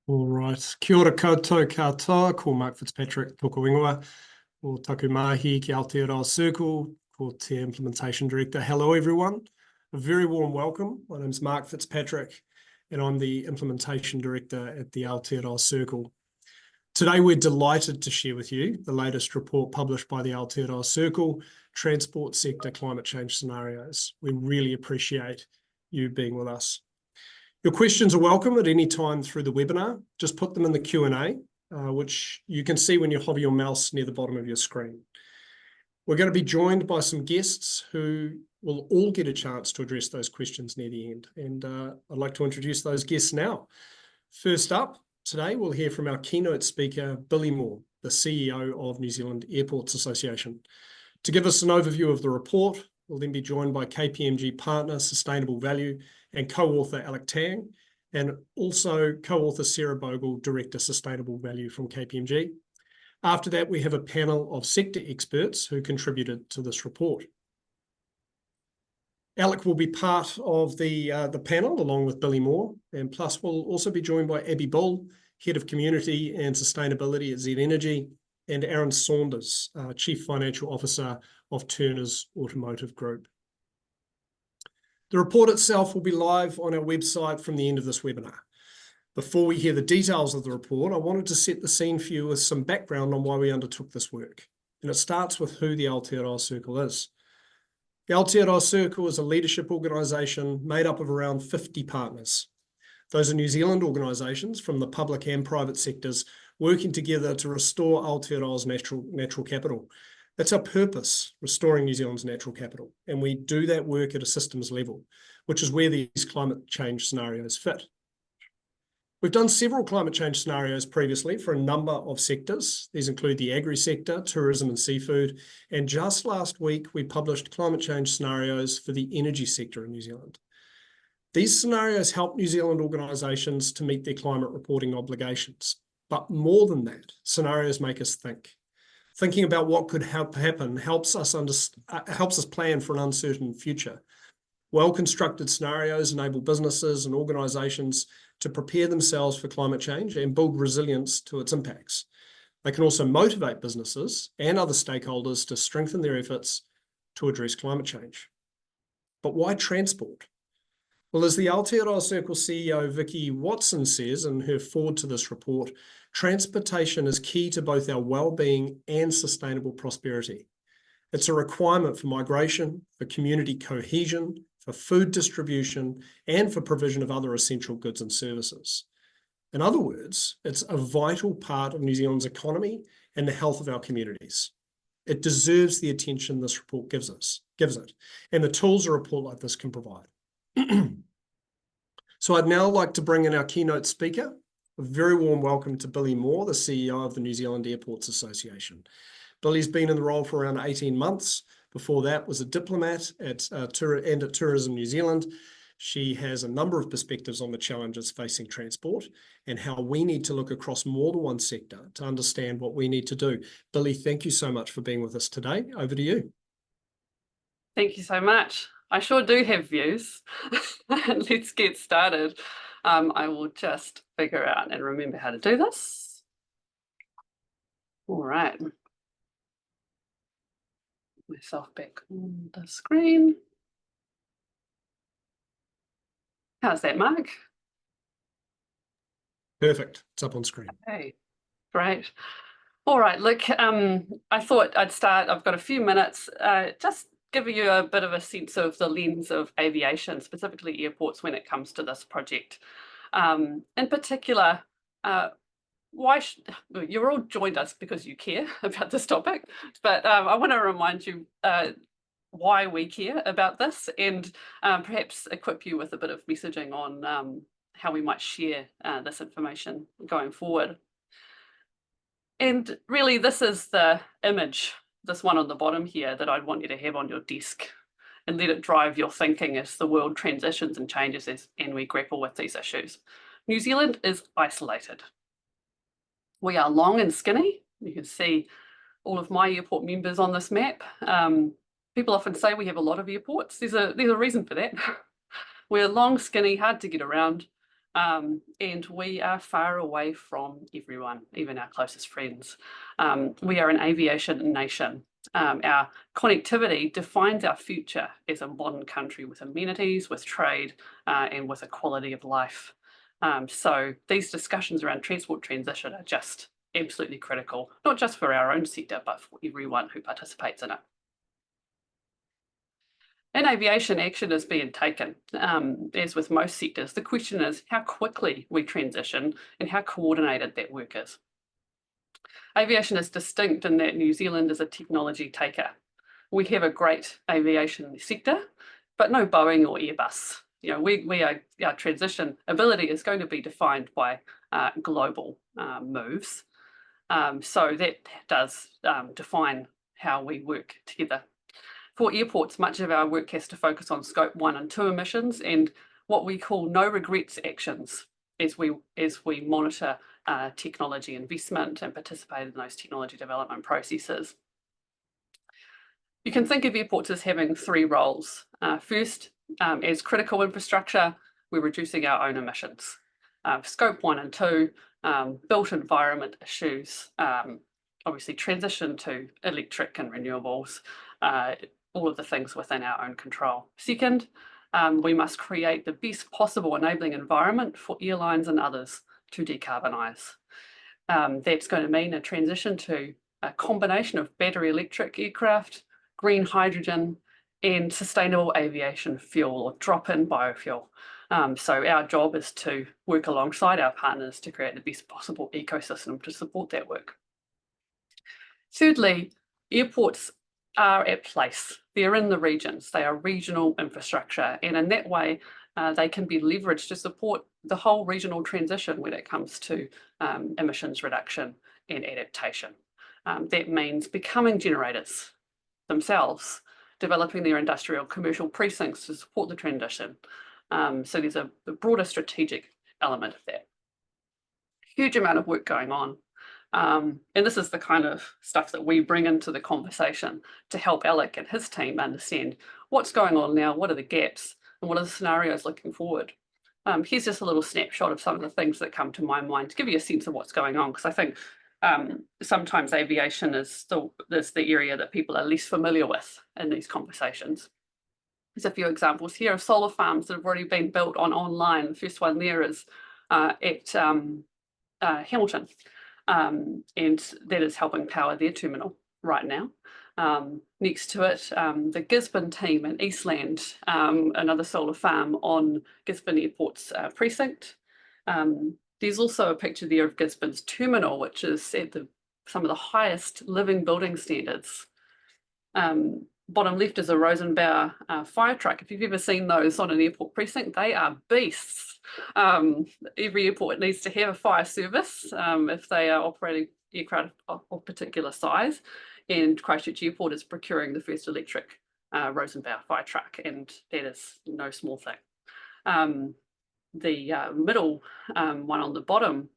All right. Kia ora koutou katoa, ko Mark Fitzpatrick, toko ingoa, o taku mahi ki Aotearoa Circle, ko Te Implementation Director. Hello, everyone. A very warm welcome. My name is Mark Fitzpatrick, and I'm the Implementation Director at the Aotearoa Circle. Today, we're delighted to share with you the latest report published by the Aotearoa Circle, Transport Sector Climate Change Scenarios. We really appreciate you being with us. Your questions are welcome at any time through the webinar. Just put them in the Q&A, which you can see when you hover your mouse near the bottom of your screen. We're going to be joined by some guests who will all get a chance to address those questions near the end. And I'd like to introduce those guests now. First up, today we'll hear from our keynote speaker, Billie Moore, the CEO of New Zealand Airports Association. To give us an overview of the report, we'll then be joined by KPMG partner, Sustainable Value, and co-author Alec Tang, and also co-author Sarah Bogle, Director Sustainable Value from KPMG. After that, we have a panel of sector experts who contributed to this report. Alec will be part of the panel along with Billie Moore, and plus we'll also be joined by Abbie Bull, Head of Community and Sustainability at Z Energy, and Aaron Saunders, Chief Financial Officer of Turners Automotive Group. The report itself will be live on our website from the end of this webinar. Before we hear the details of the report, I wanted to set the scene for you with some background on why we undertook this work. And it starts with who the Aotearoa Circle is. The Aotearoa Circle is a leadership organisation made up of around 50 partners. Those are New Zealand organisations from the public and private sectors working together to restore Aotearoa's natural capital. That's our purpose, restoring New Zealand's natural capital. And we do that work at a systems level, which is where these climate change scenarios fit. We've done several climate change scenarios previously for a number of sectors. These include the agri sector, tourism and seafood. And just last week, we published climate change scenarios for the energy sector in New Zealand. These scenarios help New Zealand organisations to meet their climate reporting obligations. But more than that, scenarios make us think. Thinking about what could happen helps us plan for an uncertain future. Well-constructed scenarios enable businesses and organisations to prepare themselves for climate change and build resilience to its impacts. They can also motivate businesses and other stakeholders to strengthen their efforts to address climate change. But why transport? Well, as the Aotearoa Circle CEO Vicky Watson says in her foreword to this report, transportation is key to both our well-being and sustainable prosperity. It's a requirement for migration, for community cohesion, for food distribution, and for provision of other essential goods and services. In other words, it's a vital part of New Zealand's economy and the health of our communities. It deserves the attention this report gives it, and the tools a report like this can provide. So I'd now like to bring in our keynote speaker. A very warm welcome to Billie Moore, the CEO of the New Zealand Airports Association. Billie's been in the role for around 18 months. Before that, was a diplomat at Tourism New Zealand. She has a number of perspectives on the challenges facing transport and how we need to look across more than one sector to understand what we need to do. Billie, thank you so much for being with us today. Over to you. Thank you so much. I sure do have views. Let's get started. I will just figure out and remember how to do this. All right. Myself back on the screen. How's that, Mark? Perfect. It's up on screen. Okay, great. All right, look, I thought I'd start. I've got a few minutes, just giving you a bit of a sense of the lens of aviation, specifically airports, when it comes to this project. In particular, you're all joined us because you care about this topic, but I want to remind you why we care about this, and perhaps equip you with a bit of messaging on how we might share this information going forward. And really, this is the image, this one on the bottom here, that I'd want you to have on your desk and let it drive your thinking as the world transitions and changes and we grapple with these issues. New Zealand is isolated. We are long and skinny. You can see all of my airport members on this map. People often say we have a lot of airports. There's a reason for that. We're long, skinny, hard to get around. and we are far away from everyone, even our closest friends. We are an aviation nation. Our connectivity defines our future as a modern country with amenities, with trade, and with a quality of life. So these discussions around transport transition are just absolutely critical, not just for our own sector, but for everyone who participates in it. In aviation, action is being taken. As with most sectors, the question is how quickly we transition and how coordinated that work is. Aviation is distinct in that New Zealand is a technology taker. We have a great aviation sector, but no Boeing or Airbus. Our transition ability is going to be defined by global moves. So that does define how we work together. For airports, much of our work has to focus on scope 1 and 2 emissions and what we call no regrets actions as we monitor technology investment and participate in those technology development processes. You can think of airports as having 3 roles. First, as critical infrastructure, we're reducing our own emissions. Scope 1 and 2, built environment issues, obviously transition to electric and renewables, all of the things within our own control. Second, we must create the best possible enabling environment for airlines and others to decarbonise. That's going to mean a transition to a combination of battery electric aircraft, green hydrogen, and sustainable aviation fuel or drop-in biofuel. So our job is to work alongside our partners to create the best possible ecosystem to support that work. Thirdly, airports are at place. They're in the regions. They are regional infrastructure, and in that way, they can be leveraged to support the whole regional transition when it comes to emissions reduction and adaptation. That means becoming generators themselves, developing their industrial commercial precincts to support the transition. So there's a broader strategic element of that. Huge amount of work going on. And this is the kind of stuff that we bring into the conversation to help Alec and his team understand what's going on now, what are the gaps, and what are the scenarios looking forward. Here's just a little snapshot of some of the things that come to my mind to give you a sense of what's going on, because I think sometimes aviation is the area that people are less familiar with in these conversations. There's a few examples here of solar farms that have already been built online. The first one there is at Hamilton. And that is helping power their terminal right now. Next to it, the Gisborne team in Eastland, another solar farm on Gisborne Airport's precinct. There's also a picture there of Gisborne's terminal, which is at some of the highest living building standards. Bottom left is a Rosenbauer fire truck. If you've ever seen those on an airport precinct, they are beasts. Every airport needs to have a fire service if they are operating aircraft of particular size. And Christchurch Airport is procuring the first electric Rosenbauer fire truck, and that is no small thing. The middle one on the bottom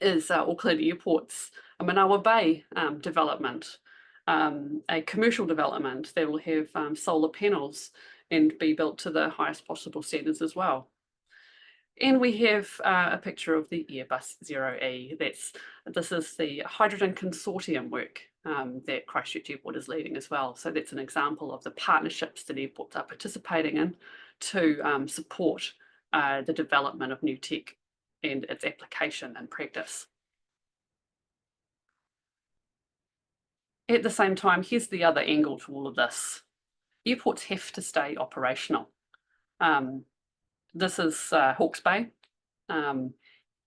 is Auckland Airport's Manawa Bay development. A commercial development that will have solar panels and be built to the highest possible standards as well. And we have a picture of the Airbus 0E. This is the hydrogen consortium work that Christchurch Airport is leading as well. So that's an example of the partnerships that airports are participating in to support the development of new tech and its application and practice. At the same time, here's the other angle to all of this. Airports have to stay operational. This is Hawke's Bay,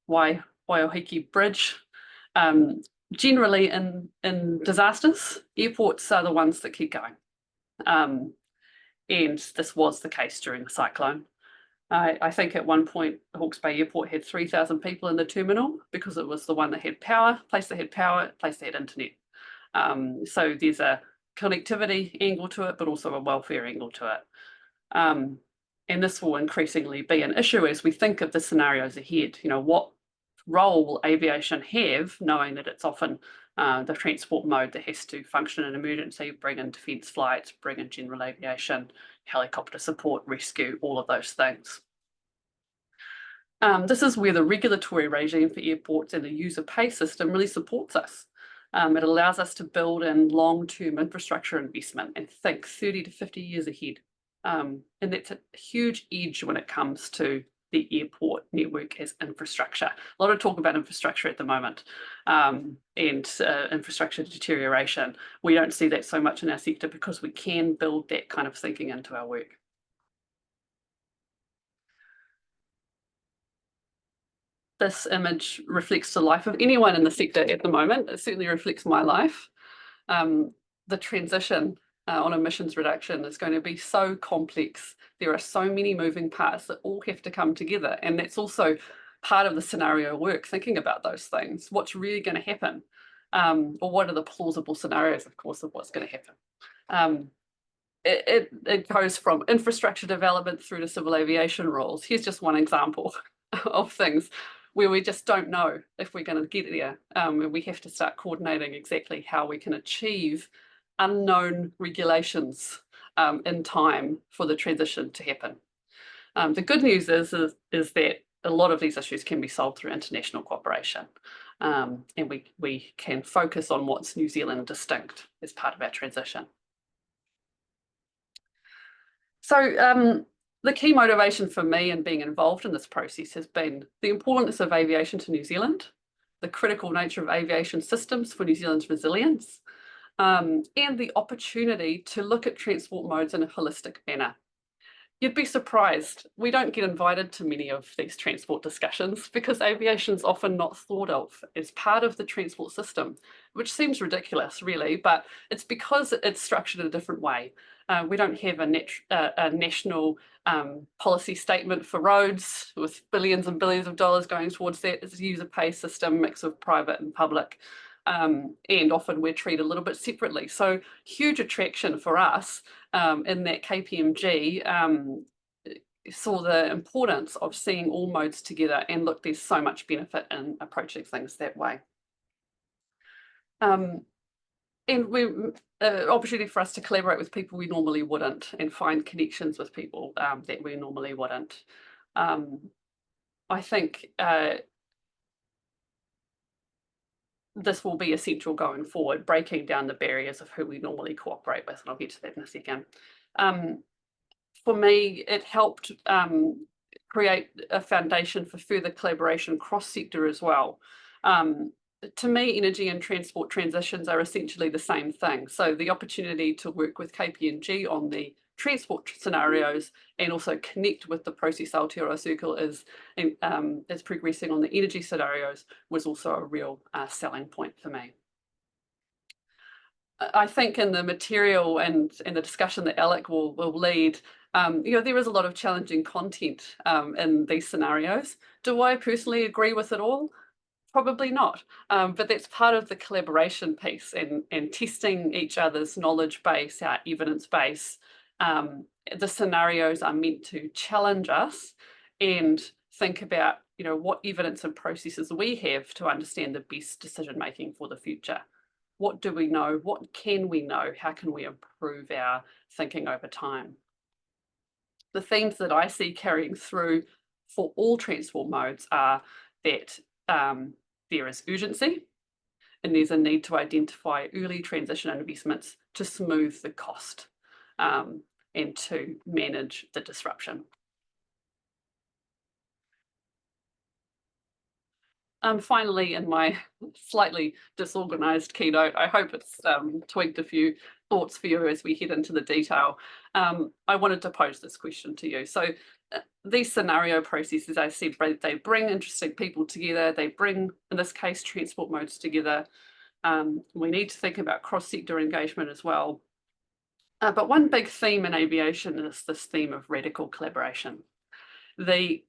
Waiheke Bridge. Generally in disasters, airports are the ones that keep going. And this was the case during the cyclone. I think at one point, Hawke's Bay Airport had 3,000 people in the terminal because it was the one that had power, place that had power, place that had internet. So there's a connectivity angle to it, but also a welfare angle to it. And this will increasingly be an issue as we think of the scenarios ahead. What role will aviation have, knowing that it's often the transport mode that has to function in emergency, bring in defence flights, bring in general aviation, helicopter support, rescue, all of those things. This is where the regulatory regime for airports and the user pay system really supports us. It allows us to build in long-term infrastructure investment and think 30 to 50 years ahead. And that's a huge edge when it comes to the airport network as infrastructure. A lot of talk about infrastructure at the moment, and infrastructure deterioration. We don't see that so much in our sector because we can build that kind of thinking into our work. This image reflects the life of anyone in the sector at the moment. It certainly reflects my life. The transition on emissions reduction is going to be so complex. There are so many moving parts that all have to come together. And that's also part of the scenario work, thinking about those things. What's really going to happen? Or what are the plausible scenarios, of course, of what's going to happen? It goes from infrastructure development through to civil aviation rules. Here's just one example of things where we just don't know if we're going to get there. And we have to start coordinating exactly how we can achieve unknown regulations in time for the transition to happen. The good news is that a lot of these issues can be solved through international cooperation. And we can focus on what's New Zealand distinct as part of our transition. So the key motivation for me in being involved in this process has been the importance of aviation to New Zealand, the critical nature of aviation systems for New Zealand's resilience, and the opportunity to look at transport modes in a holistic manner. You'd be surprised, we don't get invited to many of these transport discussions because aviation is often not thought of as part of the transport system, which seems ridiculous really, but it's because it's structured a different way. We don't have a national policy statement for roads with billions and billions of dollars going towards that. It's a user pay system, mix of private and public. And often we're treated a little bit separately. So huge attraction for us in that KPMG saw the importance of seeing all modes together, and look, there's so much benefit in approaching things that way. And opportunity for us to collaborate with people we normally wouldn't, and find connections with people that we normally wouldn't. I think this will be essential going forward, breaking down the barriers of who we normally cooperate with, and I'll get to that in a second. For me, it helped create a foundation for further collaboration cross-sector as well. To me, energy and transport transitions are essentially the same thing. So the opportunity to work with KPMG on the transport scenarios and also connect with the process Aotearoa Circle is progressing on the energy scenarios was also a real selling point for me. I think in the material and the discussion that Alec will lead, there is a lot of challenging content in these scenarios. Do I personally agree with it all? Probably not, but that's part of the collaboration piece and testing each other's knowledge base, our evidence base. The scenarios are meant to challenge us and think about, what evidence and processes we have to understand the best decision making for the future. What do we know? What can we know? How can we improve our thinking over time? The themes that I see carrying through for all transport modes are that there is urgency, and there's a need to identify early transition investments to smooth the cost and to manage the disruption. Finally, in my slightly disorganized keynote, I hope it's tweaked a few thoughts for you as we head into the detail. I wanted to pose this question to you. So these scenario processes, I said, they bring interesting people together. They bring, in this case, transport modes together. We need to think about cross-sector engagement as well. But one big theme in aviation is this theme of radical collaboration. The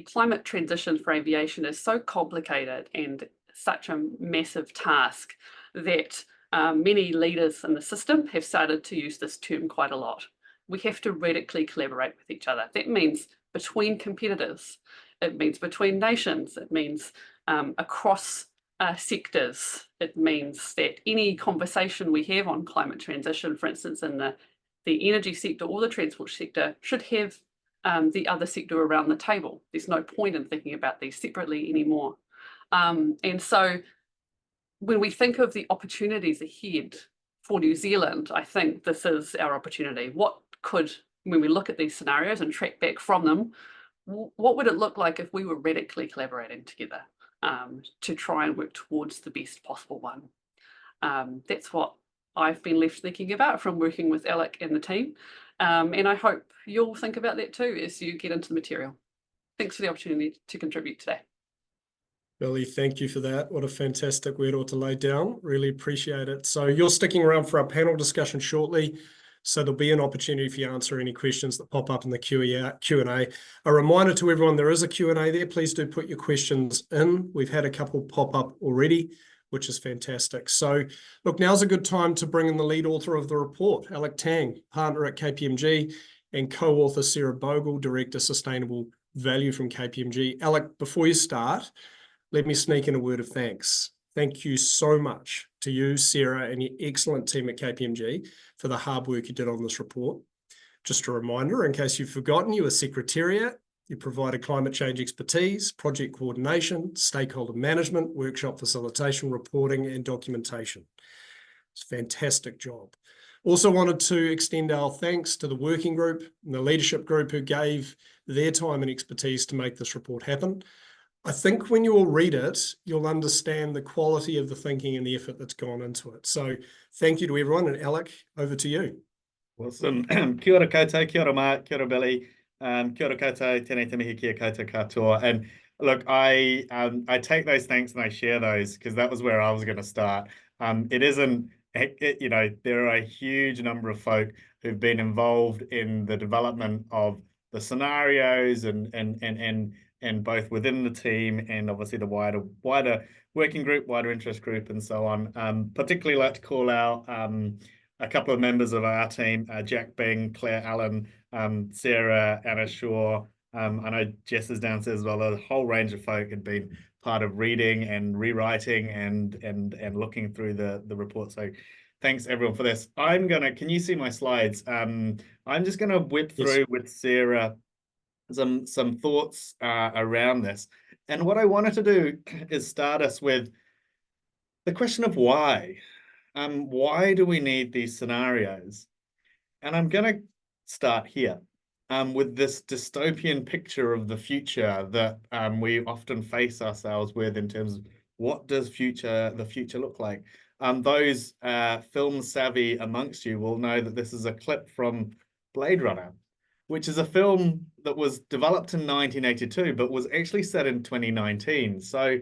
climate transition for aviation is so complicated and such a massive task that many leaders in the system have started to use this term quite a lot. We have to radically collaborate with each other. That means between competitors, it means between nations, it means across sectors. It means that any conversation we have on climate transition, for instance, in the energy sector or the transport sector, should have the other sector around the table. There's no point in thinking about these separately anymore. And so when we think of the opportunities ahead for New Zealand, I think this is our opportunity. What could, when we look at these scenarios and track back from them, what would it look like if we were radically collaborating together to try and work towards the best possible one? That's what I've been left thinking about from working with Alec and the team. And I hope you'll think about that too as you get into the material. Thanks for the opportunity to contribute today. Billie, thank you for that. What a fantastic word to lay down. Really appreciate it. So you're sticking around for our panel discussion shortly. So there'll be an opportunity for you to answer any questions that pop up in the Q&A. A reminder to everyone, there is a Q&A there. Please do put your questions in. We've had a couple pop up already, which is fantastic. So look, now's a good time to bring in the lead author of the report, Alec Tang, partner at KPMG, and co-author Sarah Bogle, Director Sustainable Value from KPMG. Alec, before you start, let me sneak in a word of thanks. Thank you so much to you, Sarah, and your excellent team at KPMG for the hard work you did on this report. Just a reminder, in case you've forgotten, you are Secretariat. You provided climate change expertise, project coordination, stakeholder management, workshop facilitation, reporting, and documentation. It's a fantastic job. Also wanted to extend our thanks to the working group and the leadership group who gave their time and expertise to make this report happen. I think when you all read it, you'll understand the quality of the thinking and the effort that's gone into it. So thank you to everyone, and Alec, over to you. Awesome. Kia ora koutou, kia ora Mark, kia ora Billie, kia ora koutou, tēnei te mihi kia koutou katoa. And look, I take those thanks and I share those because that was where I was going to start. It isn't, you know, there are a huge number of folk who've been involved in the development of the scenarios and both within the team and obviously the wider working group, wider interest group, and so on. Particularly like to call out a couple of members of our team, Jack Bing, Claire Allen, Sarah, Anna Shaw. I know Jess is downstairs as well. A whole range of folk had been part of reading and rewriting and looking through the report. So thanks everyone for this. Can you see my slides? I'm just gonna whip through with Sarah some thoughts around this. And what I wanted to do is start us with the question of why. Why do we need these scenarios? And I'm going to start here with this dystopian picture of the future that we often face ourselves with in terms of what does the future look like. Those film savvy amongst you will know that this is a clip from Blade Runner, which is a film that was developed in 1982, but was actually set in 2019. So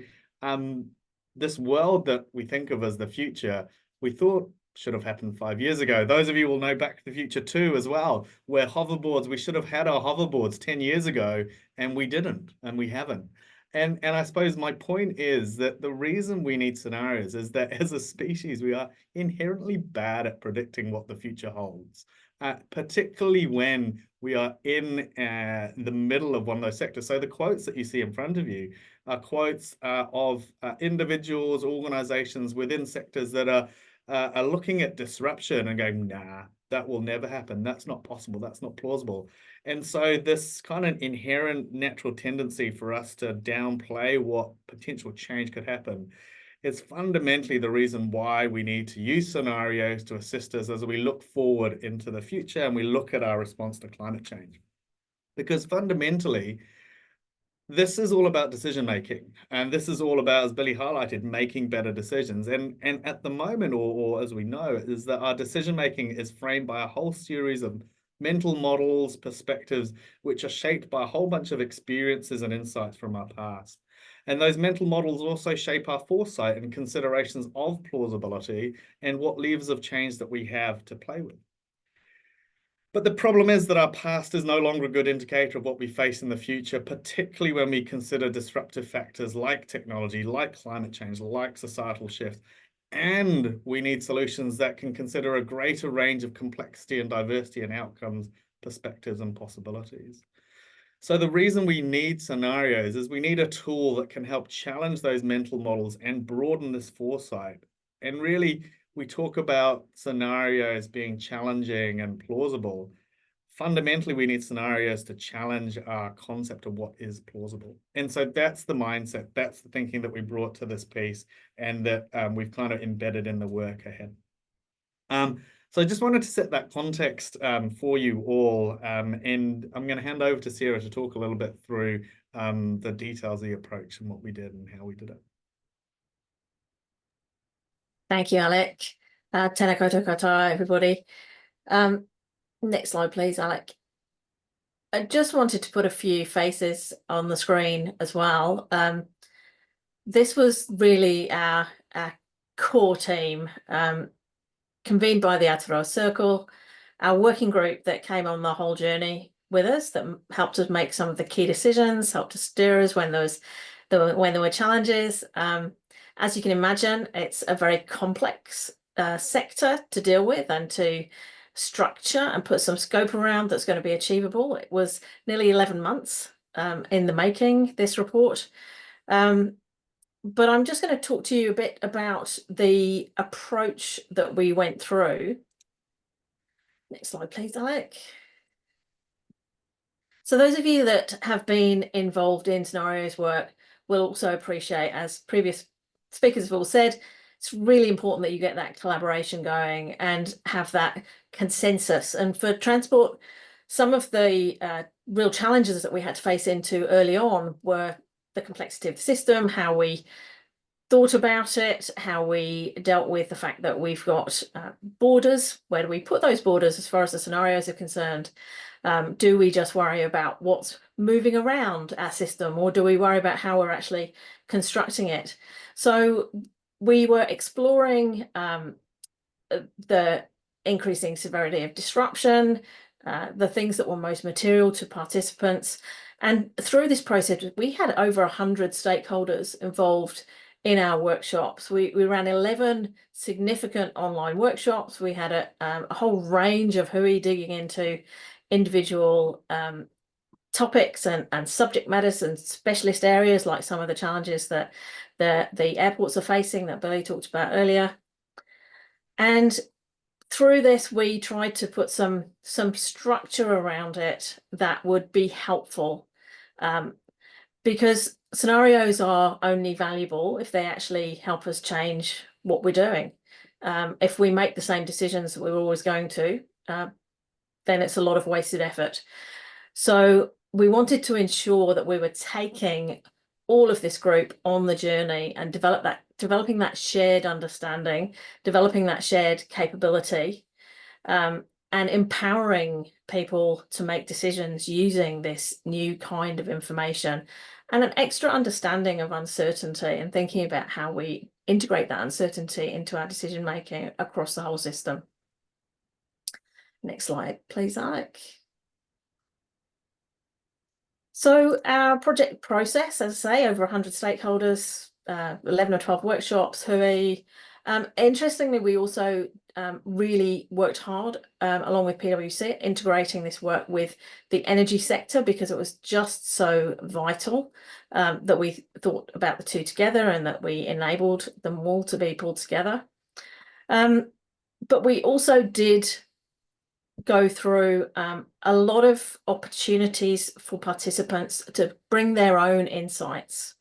this world that we think of as the future, we thought should have happened 5 years ago. Those of you will know Back to the Future 2 as well, where hoverboards, we should have had our hoverboards 10 years ago, and we didn't, and we haven't. And I suppose my point is that the reason we need scenarios is that as a species, we are inherently bad at predicting what the future holds, particularly when we are in the middle of one of those sectors. So the quotes that you see in front of you are quotes of individuals, organizations within sectors that are looking at disruption and going, nah, that will never happen. That's not possible. That's not plausible. And so this kind of inherent natural tendency for us to downplay what potential change could happen is fundamentally the reason why we need to use scenarios to assist us as we look forward into the future and we look at our response to climate change. Because fundamentally, this is all about decision making, and this is all about, as Billie highlighted, making better decisions. And at the moment, or as we know, is that our decision making is framed by a whole series of mental models, perspectives, which are shaped by a whole bunch of experiences and insights from our past. And those mental models also shape our foresight and considerations of plausibility and what levers of change that we have to play with. But the problem is that our past is no longer a good indicator of what we face in the future, particularly when we consider disruptive factors like technology, like climate change, like societal shift. And we need solutions that can consider a greater range of complexity and diversity in outcomes, perspectives, and possibilities. So the reason we need scenarios is we need a tool that can help challenge those mental models and broaden this foresight. And really, we talk about scenarios being challenging and plausible. fundamentally, we need scenarios to challenge our concept of what is plausible. And so that's the mindset, that's the thinking that we brought to this piece, and that we've kind of embedded in the work ahead. So I just wanted to set that context for you all, and I'm going to hand over to Sarah to talk a little bit through the details of the approach and what we did and how we did it. Thank you, Alec. Tēnā koutou katoa, everybody. Next slide, please, Alec. I just wanted to put a few faces on the screen as well. This was really our core team, convened by the Aotearoa Circle, our working group that came on the whole journey with us, that helped us make some of the key decisions, helped us steer us when there were challenges. As you can imagine, it's a very complex sector to deal with and to structure and put some scope around that's going to be achievable. It was nearly 11 months in the making, this report. But I'm just going to talk to you a bit about the approach that we went through. Next slide, please, Alec. So those of you that have been involved in scenarios work will also appreciate, as previous speakers have all said, it's really important that you get that collaboration going and have that consensus. And for transport, some of the real challenges that we had to face into early on were the complexity of the system, how we thought about it, how we dealt with the fact that we've got borders. Where do we put those borders as far as the scenarios are concerned? Do we just worry about what's moving around our system, or do we worry about how we're actually constructing it? So we were exploring the increasing severity of disruption, the things that were most material to participants. And through this process, we had over 100 stakeholders involved in our workshops. We ran 11 significant online workshops. We had a whole range of hui digging into individual topics and subject matters and specialist areas, like some of the challenges that the airports are facing that Billie talked about earlier. And through this, we tried to put some structure around it that would be helpful, because scenarios are only valuable if they actually help us change what we're doing. If we make the same decisions that we're always going to, then it's a lot of wasted effort. So we wanted to ensure that we were taking all of this group on the journey and developing that shared understanding, developing that shared capability, and empowering people to make decisions using this new kind of information, and an extra understanding of uncertainty and thinking about how we integrate that uncertainty into our decision making across the whole system. Next slide, please, Alec. So our project process, as I say, over 100 stakeholders, 11 or 12 workshops, hui. Interestingly, we also really worked hard along with PwC, integrating this work with the energy sector, because it was just so vital that we thought about the two together and that we enabled them all to be pulled together. But we also did go through a lot of opportunities for participants to bring their own insights.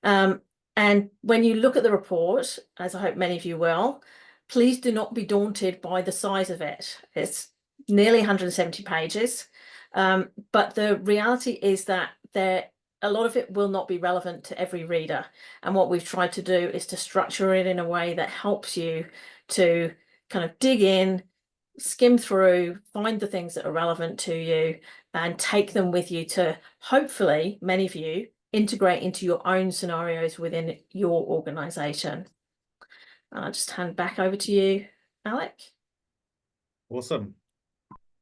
And when you look at the report, as I hope many of you will, please do not be daunted by the size of it. It's nearly 170 pages. But the reality is that a lot of it will not be relevant to every reader. And what we've tried to do is to structure it in a way that helps you to kind of dig in, skim through, find the things that are relevant to you, and take them with you to, hopefully, many of you, integrate into your own scenarios within your organisation. I'll just hand back over to you, Alec. Awesome.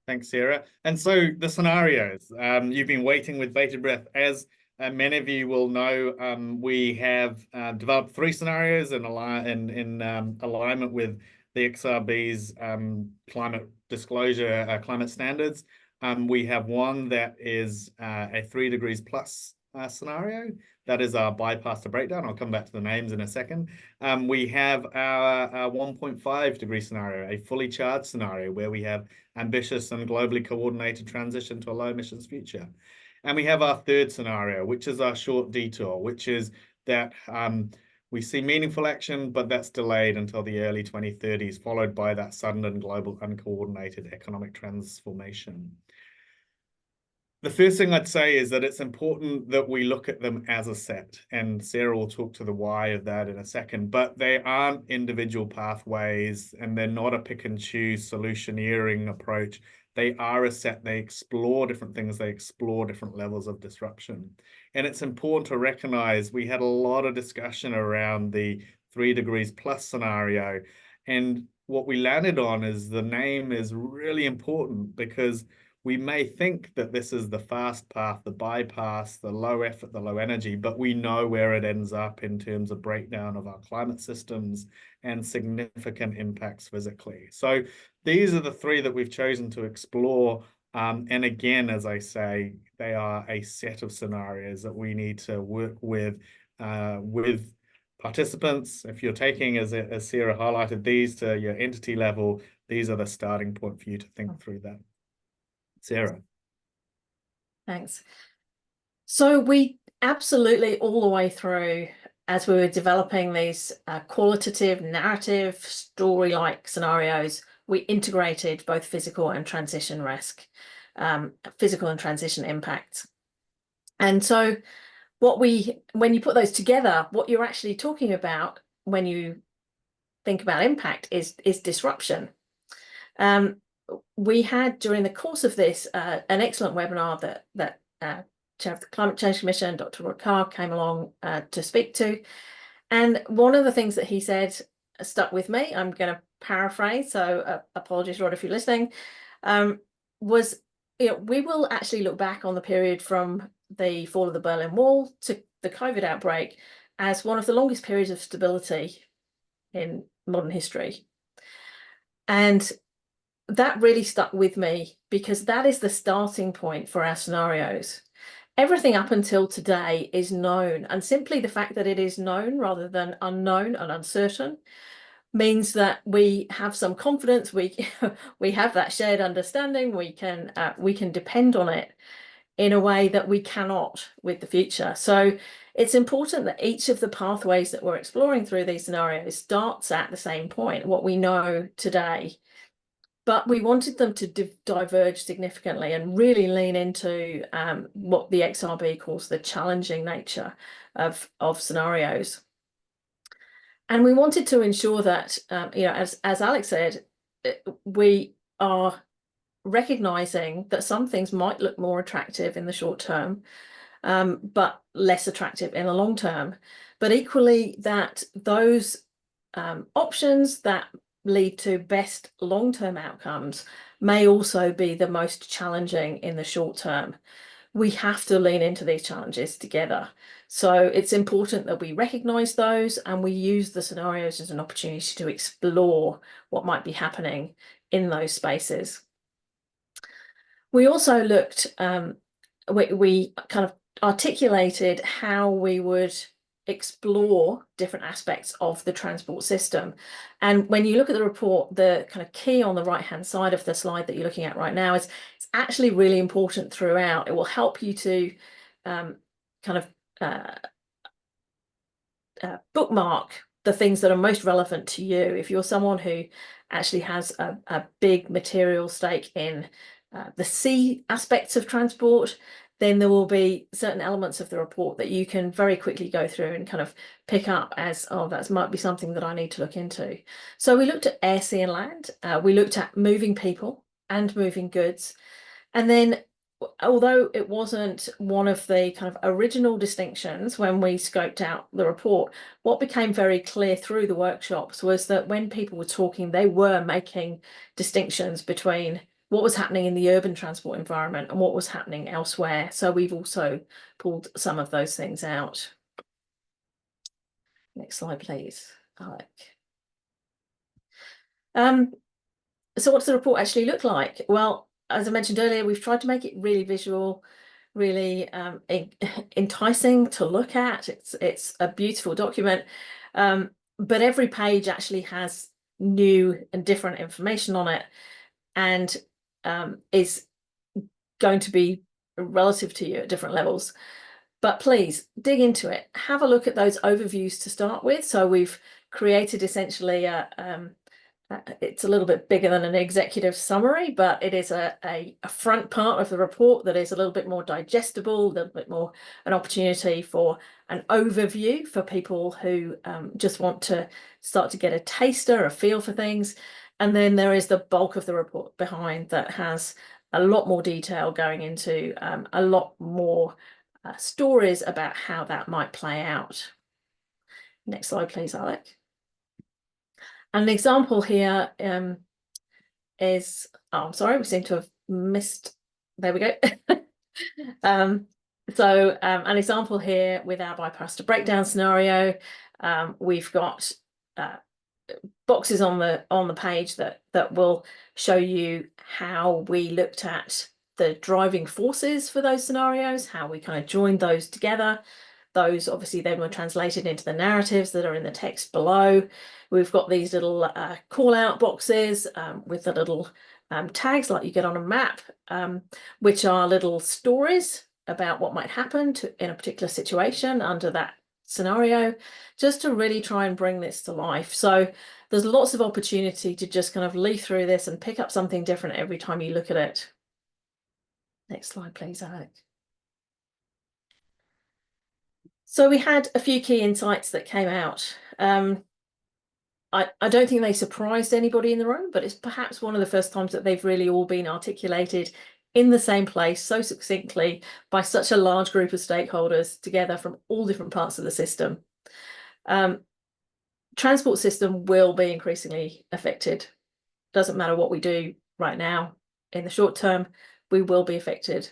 Thanks, Sarah. And so the scenarios, you've been waiting with bated breath. As many of you will know, we have developed 3 scenarios in alignment with the XRB's climate disclosure, climate standards. We have one that is a 3 degrees plus scenario. That is our bypass to breakdown. I'll come back to the names in a second. We have our 1.5 degree scenario, a fully charged scenario where we have ambitious and globally coordinated transition to a low emissions future. And we have our third scenario, which is our short detour, which is that we see meaningful action, but that's delayed until the early 2030s, followed by that sudden and global uncoordinated economic transformation. The first thing I'd say is that it's important that we look at them as a set, and Sarah will talk to the why of that in a second, but they aren't individual pathways and they're not a pick and choose solutioneering approach. They are a set, they explore different things, they explore different levels of disruption. And it's important to recognize we had a lot of discussion around the 3 degrees plus scenario. And what we landed on is the name is really important because we may think that this is the fast path, the bypass, the low effort, the low energy, but we know where it ends up in terms of breakdown of our climate systems and significant impacts physically. So these are the 3 that we've chosen to explore. And again, as I say, they are a set of scenarios that we need to work with participants. If you're taking, as Sarah highlighted, these to your entity level, these are the starting point for you to think through that. Sarah. Thanks. So we absolutely all the way through, as we were developing these qualitative, narrative, story-like scenarios, we integrated both physical and transition risk, physical and transition impacts. And so when you put those together, what you're actually talking about when you think about impact is disruption. We had, during the course of this, an excellent webinar that Chair of the Climate Change Commission, Dr. Rod Carr, came along to speak to. And one of the things that he said stuck with me, I'm going to paraphrase, so apologies, Rod, if you're listening, was, we will actually look back on the period from the fall of the Berlin Wall to the COVID outbreak as one of the longest periods of stability in modern history. And that really stuck with me because that is the starting point for our scenarios. Everything up until today is known, and simply the fact that it is known rather than unknown and uncertain means that we have some confidence, we have that shared understanding, we can depend on it in a way that we cannot with the future. So it's important that each of the pathways that we're exploring through these scenarios starts at the same point, what we know today. But we wanted them to diverge significantly and really lean into what the XRB calls the challenging nature of scenarios. And we wanted to ensure that, as Alec said, we are recognizing that some things might look more attractive in the short term, but less attractive in the long term. But equally, that those options that lead to best long-term outcomes may also be the most challenging in the short term. We have to lean into these challenges together. So it's important that we recognize those and we use the scenarios as an opportunity to explore what might be happening in those spaces. We also looked, we kind of articulated how we would explore different aspects of the transport system. And when you look at the report, the kind of key on the right-hand side of the slide that you're looking at right now is it's actually really important throughout. It will help you to bookmark the things that are most relevant to you. If you're someone who actually has a big material stake in the C aspects of transport, then there will be certain elements of the report that you can very quickly go through and kind of pick up as, oh, that might be something that I need to look into. So we looked at air, sea and land. We looked at moving people and moving goods. And then, although it wasn't one of the kind of original distinctions when we scoped out the report, what became very clear through the workshops was that when people were talking, they were making distinctions between what was happening in the urban transport environment and what was happening elsewhere. So we've also pulled some of those things out. Next slide, please, Alec. So what does the report actually look like? Well, as I mentioned earlier, we've tried to make it really visual. really enticing to look at. It's a beautiful document, but every page actually has new and different information on it, and is going to be relative to you at different levels. But please dig into it. Have a look at those overviews to start with. So we've created essentially it's a little bit bigger than an executive summary, but it is a front part of the report that is a little bit more digestible, a little bit more an opportunity for an overview for people who just want to start to get a taster, a feel for things. And then there is the bulk of the report behind that has a lot more detail going into a lot more stories about how that might play out. Next slide, please, Alec. An example here is, oh, I'm sorry, we seem to have missed, there we go. An example here with our bypass to breakdown scenario, we've got boxes on the page that will show you how we looked at the driving forces for those scenarios, how we kind of joined those together. Those obviously then were translated into the narratives that are in the text below. We've got these little call out boxes with the little tags like you get on a map, which are little stories about what might happen in a particular situation under that scenario, just to really try and bring this to life. So there's lots of opportunity to just kind of leaf through this and pick up something different every time you look at it. Next slide, please, Alec. So we had a few key insights that came out. I don't think they surprised anybody in the room, but it's perhaps one of the first times that they've really all been articulated in the same place so succinctly by such a large group of stakeholders together from all different parts of the system. Transport system will be increasingly affected. Doesn't matter what we do right now. In the short term, we will be affected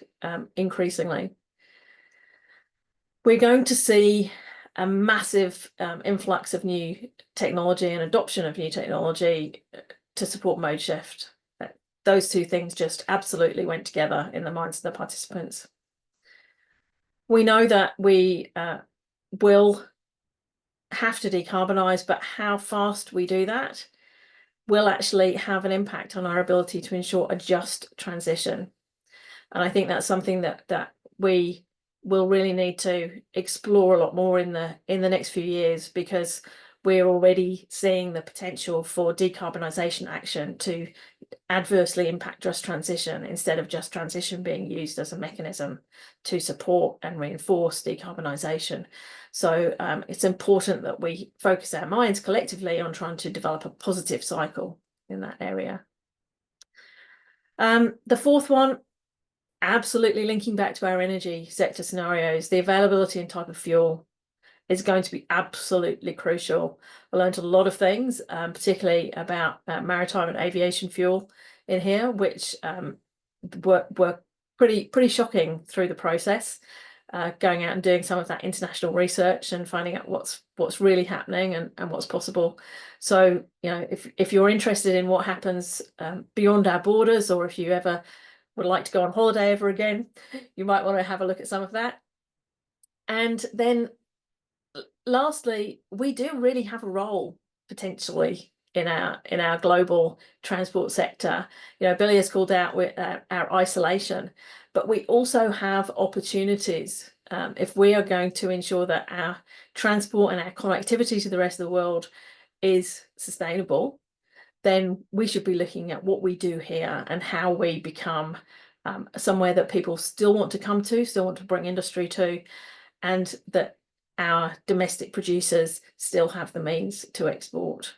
increasingly. We're going to see a massive influx of new technology and adoption of new technology to support mode shift. Those two things just absolutely went together in the minds of the participants. We know that we will have to decarbonise, but how fast we do that will actually have an impact on our ability to ensure a just transition. And I think that's something that we will really need to explore a lot more in the next few years, because we're already seeing the potential for decarbonisation action to adversely impact just transition, instead of just transition being used as a mechanism to support and reinforce decarbonisation. So it's important that we focus our minds collectively on trying to develop a positive cycle in that area. The fourth one, absolutely linking back to our energy sector scenarios, the availability and type of fuel is going to be absolutely crucial. I learned a lot of things, particularly about maritime and aviation fuel in here, which were pretty shocking through the process. Going out and doing some of that international research and finding out what's really happening and what's possible. So, you know, if you're interested in what happens beyond our borders, or if you ever would like to go on holiday ever again, you might want to have a look at some of that. And then lastly, we do really have a role potentially in our global transport sector. You know, Billie has called out with our isolation, but we also have opportunities. If we are going to ensure that our transport and our connectivity to the rest of the world is sustainable, then we should be looking at what we do here and how we become somewhere that people still want to come to, still want to bring industry to, and that our domestic producers still have the means to export.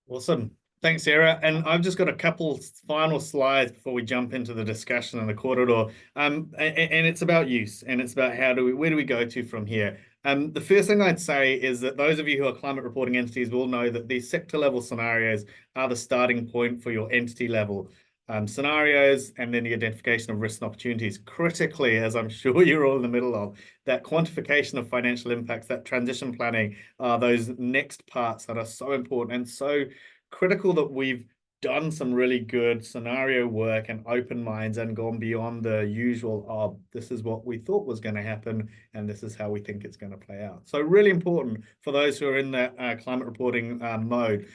Awesome. Thanks, Sarah. And I've just got a couple final slides before we jump into the discussion in the corridor. And it's about use, and it's about where do we go to from here? The first thing I'd say is that those of you who are climate reporting entities will know that these sector level scenarios are the starting point for your entity level scenarios, and then the identification of risks and opportunities. Critically, as I'm sure you're all in the middle of, that quantification of financial impacts, that transition planning, are those next parts that are so important and so critical that we've done some really good scenario work and open minds and gone beyond the usual, oh, this is what we thought was going to happen and this is how we think it's going to play out. So really important for those who are in that climate reporting mode.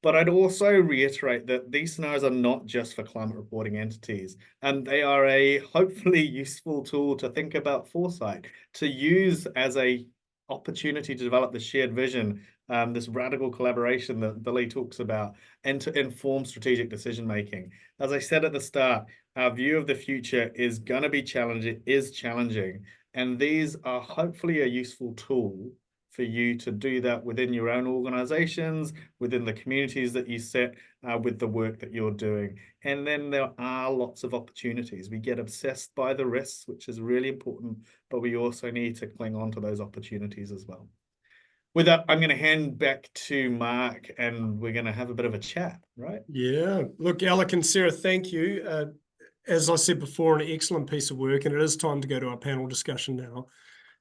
But I'd also reiterate that these scenarios are not just for climate reporting entities, and they are a hopefully useful tool to think about foresight, to use as a opportunity to develop the shared vision, this radical collaboration that Billie talks about, and to inform strategic decision making. As I said at the start, our view of the future is going to be challenging, and these are hopefully a useful tool for you to do that within your own organizations, within the communities that you set, with the work that you're doing. And then there are lots of opportunities. We get obsessed by the risks, which is really important, but we also need to cling on to those opportunities as well. With that, I'm going to hand back to Mark and we're going to have a bit of a chat, right? Yeah. Look, Alec and Sarah, thank you. As I said before, an excellent piece of work, and it is time to go to our panel discussion now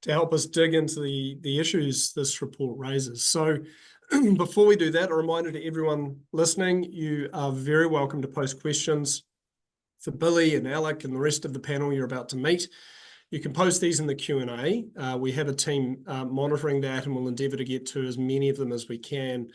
to help us dig into the issues this report raises. So before we do that, a reminder to everyone listening, you are very welcome to post questions for Billie and Alec and the rest of the panel you're about to meet. You can post these in the Q&A. We have a team monitoring that, and we'll endeavour to get to as many of them as we can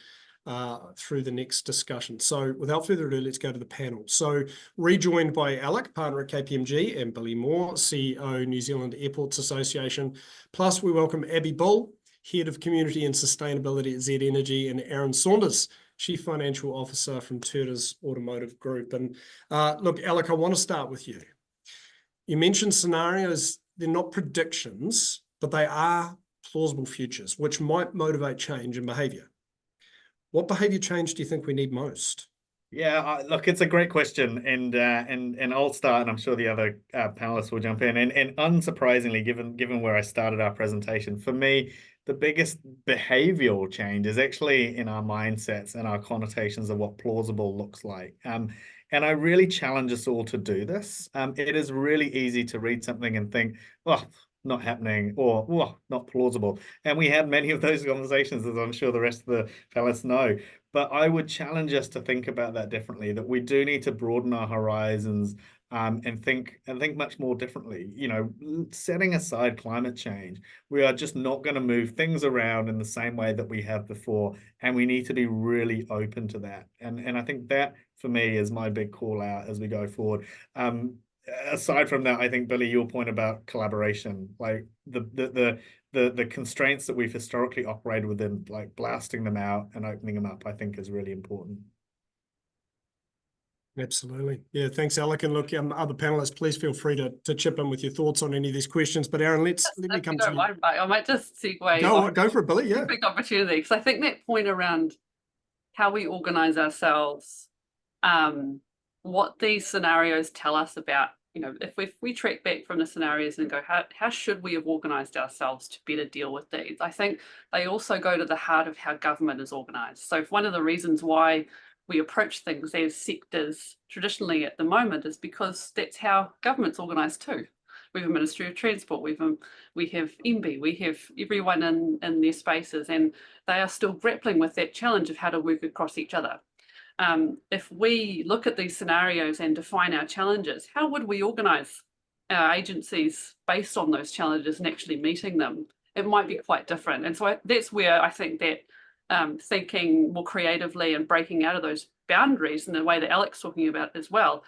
through the next discussion. So without further ado, let's go to the panel. So rejoined by Alec, partner at KPMG, and Billie Moore, CEO, New Zealand Airports Association. Plus we welcome Abbie Bull, Head of Community and Sustainability at Z Energy, and Aaron Saunders, Chief Financial Officer from Toyota's Automotive Group. And look, Alec, I want to start with you. You mentioned scenarios. They're not predictions, but they are plausible futures, which might motivate change in behaviour. What behaviour change do you think we need most? Yeah, look, it's a great question, and I'll start, and I'm sure the other panelists will jump in. And unsurprisingly, given where I started our presentation, for me, the biggest behavioural change is actually in our mindsets and our connotations of what plausible looks like. And I really challenge us all to do this. It is really easy to read something and think, well, not happening, or well, not plausible. And we had many of those conversations, as I'm sure the rest of the fellas know. But I would challenge us to think about that differently, that we do need to broaden our horizons, and think much more differently. You know, setting aside climate change, we are just not going to move things around in the same way that we have before, and we need to be really open to that. And I think that, for me, is my big call out as we go forward. Aside from that, I think, Billie, your point about collaboration, like the constraints that we've historically operated within, like blasting them out and opening them up, I think is really important. Absolutely. Yeah, thanks, Alec. And look, other panelists, please feel free to chip in with your thoughts on any of these questions. But Aaron, let me come to you. I might just segue. Go for it, Billie. Yeah. Big opportunity, because I think that point around how we organise ourselves, what these scenarios tell us about, you know, if we track back from the scenarios and go, how should we have organised ourselves to better deal with these? I think they also go to the heart of how government is organised. So one of the reasons why we approach things as sectors traditionally at the moment is because that's how government's organised too. We have a Ministry of Transport, we have MB, we have everyone in their spaces, and they are still grappling with that challenge of how to work across each other. If we look at these scenarios and define our challenges, how would we organise our agencies based on those challenges and actually meeting them? It might be quite different. And so that's where I think that thinking more creatively and breaking out of those boundaries in the way that Alec's talking about as well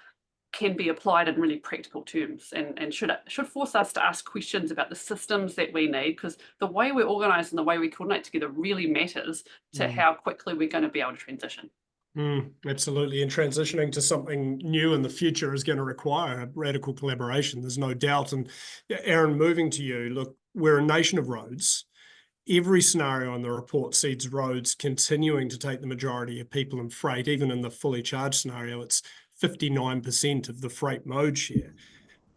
can be applied in really practical terms, and should force us to ask questions about the systems that we need, because the way we're organised and the way we coordinate together really matters to how quickly we're going to be able to transition. Absolutely. And transitioning to something new in the future is going to require radical collaboration. There's no doubt. And Aaron, moving to you, look, we're a nation of roads. Every scenario in the report sees roads continuing to take the majority of people and freight. Even in the fully charged scenario, it's 59% of the freight mode share.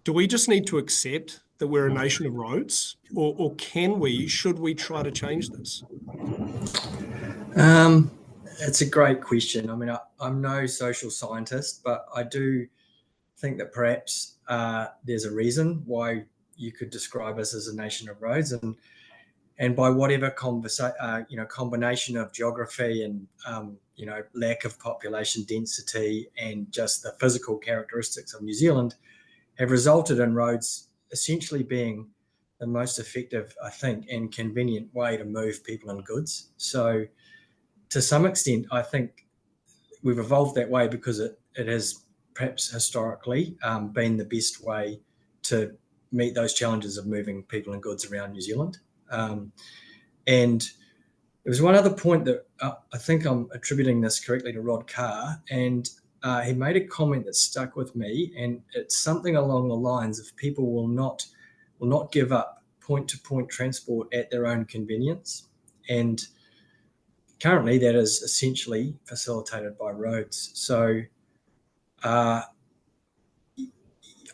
Do we just need to accept that we're a nation of roads, or should we try to change this? It's a great question. I mean, I'm no social scientist, but I do think that perhaps there's a reason why you could describe us as a nation of roads. And by whatever combination of geography and lack of population density and just the physical characteristics of New Zealand have resulted in roads essentially being the most effective, I think, and convenient way to move people and goods. So to some extent, I think we've evolved that way because it has perhaps historically been the best way to meet those challenges of moving people and goods around New Zealand. And there was one other point that I think I'm attributing this correctly to Rod Carr, and he made a comment that stuck with me, and it's something along the lines of people will not give up point-to-point transport at their own convenience. And currently that is essentially facilitated by roads. So I'm